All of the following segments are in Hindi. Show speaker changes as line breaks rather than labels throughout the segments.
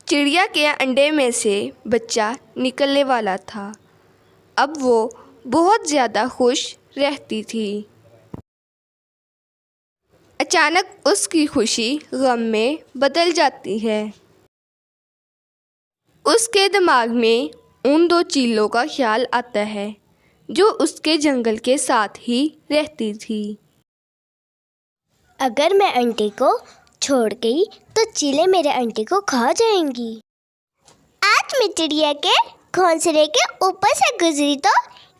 चिड़िया के अंडे में से बच्चा निकलने वाला था। अब वो बहुत ज़्यादा खुश रहती थी। अचानक उसकी खुशी गम में बदल जाती है। उसके दिमाग में उन दो चीलों का ख्याल आता है जो उसके जंगल के साथ ही रहती थी।
अगर मैं अंडे को छोड़ गई तो चीलें मेरे अंडे को खा जाएंगी। आज मैं चिड़िया के घोंसले के ऊपर से गुजरी तो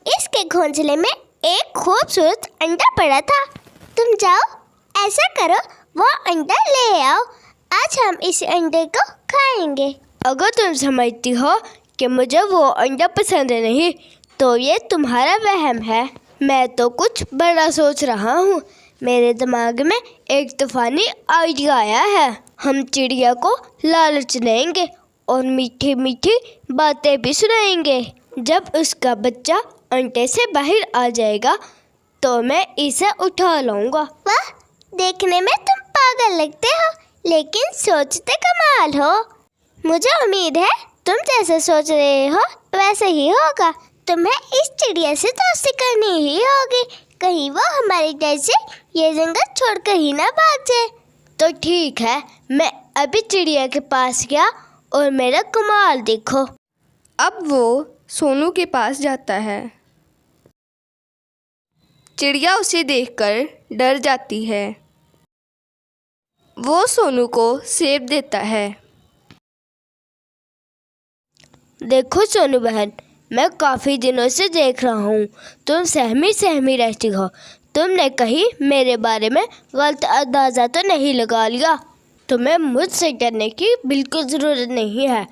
इसके घोंसले में एक खूबसूरत अंडा पड़ा था। तुम जाओ, ऐसा करो, वो अंडा ले आओ। आज हम इस अंडे को खाएंगे। अगर तुम समझती हो कि मुझे वो अंडा पसंद नहीं तो ये तुम्हारा वहम है। मैं तो कुछ बड़ा सोच रहा हूँ। मेरे दिमाग में एक तूफानी आइडिया आया है। हम चिड़िया को लालच देंगे और मीठी मीठी बातें भी सुनाएंगे। जब उसका बच्चा अंडे से बाहर आ जाएगा तो मैं इसे उठा लाऊंगा। वाह, देखने में तुम पागल लगते हो, लेकिन सोचते कमाल हो। मुझे उम्मीद है तुम जैसे सोच रहे हो वैसे ही होगा। तुम्हें इस चिड़िया से दोस्ती करनी ही होगी, कहीं वो हमारे डर से ये जंगल छोड़कर ही ना भाग जाए। तो ठीक है, मैं अभी चिड़िया के पास गया और मेरा कमाल देखो।
अब वो सोनू के पास जाता है। चिड़िया उसे देखकर डर जाती है। वो सोनू को सेब देता है।
देखो सोनू बहन, मैं काफ़ी दिनों से देख रहा हूँ तुम सहमी सहमी रहती हो। तुमने कहीं मेरे बारे में गलत अंदाज़ा तो नहीं लगा लिया? तुम्हें मुझसे डरने की बिल्कुल ज़रूरत नहीं है।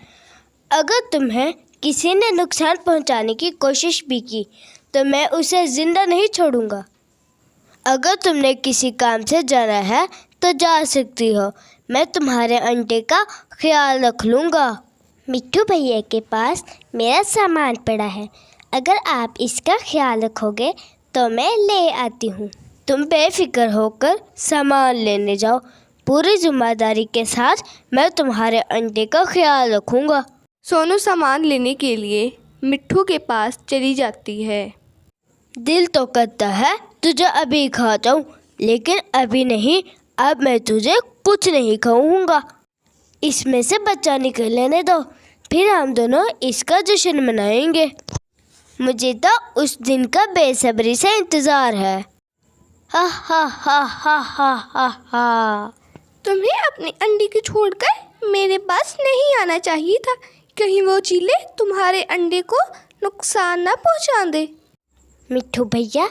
अगर तुम्हें किसी ने नुकसान पहुँचाने की कोशिश भी की तो मैं उसे ज़िंदा नहीं छोड़ूंगा। अगर तुमने किसी काम से जाना है तो जा सकती हो। मैं तुम्हारे अंडे का ख्याल रख लूँगा। मिट्ठू भैया के पास मेरा सामान पड़ा है, अगर आप इसका ख्याल रखोगे तो मैं ले आती हूँ। तुम बेफिक्र होकर सामान लेने जाओ, पूरी जिम्मेदारी के साथ मैं तुम्हारे अंडे का ख्याल रखूँगा।
सोनू सामान लेने के लिए मिट्ठू के पास चली जाती है।
दिल तो करता है तुझे अभी खा जाऊँ, लेकिन अभी नहीं। अब मैं तुझे कुछ नहीं खाऊंगा। इसमें से बच्चा निकल लेने दो, फिर हम दोनों इसका जश्न मनाएंगे। मुझे तो उस दिन का बेसब्री से इंतज़ार है। हा हा हा हा हा हा हा।
तुम्हें अपने अंडे को छोड़कर मेरे पास नहीं आना चाहिए था। कहीं वो चीले तुम्हारे अंडे को नुकसान ना पहुंचा दे।
मिट्ठू भैया,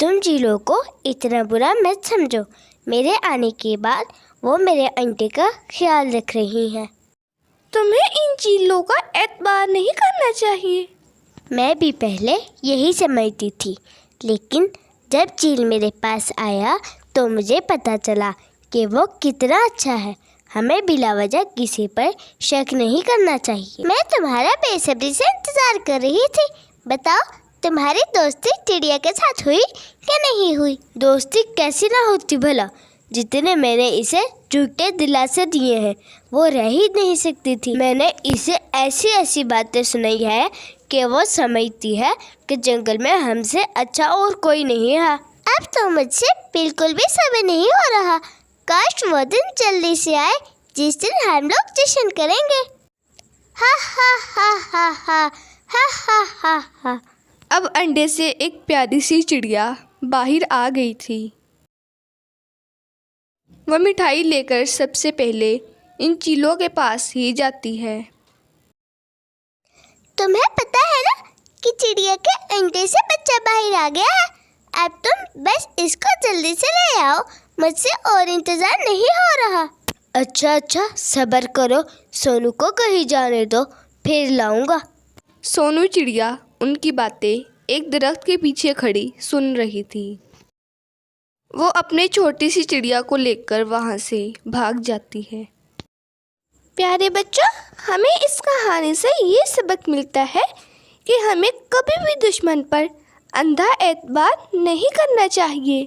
तुम चीलों को इतना बुरा मत समझो। मेरे आने के बाद वो मेरे अंडे का ख्याल रख रही हैं।
तुम्हें इन चीलों का एतबार नहीं करना चाहिए।
मैं भी पहले यही समझती थी, लेकिन जब चील मेरे पास आया तो मुझे पता चला कि वो कितना अच्छा है। हमें बिला वजह किसी पर शक नहीं करना चाहिए। मैं तुम्हारा बेसब्री से इंतज़ार कर रही थी। बताओ, तुम्हारी दोस्ती चिड़िया के साथ हुई या नहीं हुई? दोस्ती कैसी ना होती भला? जितने मैंने इसे झूठे दिलासे दिए हैं वो रह ही नहीं सकती थी। मैंने इसे ऐसी ऐसी बातें सुनाई है कि वो समझती है कि जंगल में हमसे अच्छा और कोई नहीं है। अब तो मुझसे बिल्कुल भी सब्र नहीं हो रहा। काश वो दिन जल्दी से आए जिस दिन हम लोग जश्न करेंगे। हा हा हा हा हा हा हा हा हा।
अब अंडे से एक प्यारी सी चिड़िया बाहर आ गई थी। वह मिठाई लेकर सबसे पहले इन चीलों के पास ही जाती है।
तुम्हें पता है ना कि चिड़िया के अंडे से बच्चा बाहर आ गया है। अब तुम बस इसको जल्दी से ले आओ, मुझसे और इंतज़ार नहीं हो रहा। अच्छा, सब्र करो, सोनू को कहीं जाने दो, फिर लाऊंगा।
सोनू चिड़िया उनकी बातें एक दरख्त के पीछे खड़ी सुन रही थी। वो अपने छोटी सी चिड़िया को लेकर वहाँ से भाग जाती है। प्यारे बच्चों, हमें इस कहानी से ये सबक मिलता है कि हमें कभी भी दुश्मन पर अंधा एतबार नहीं करना चाहिए।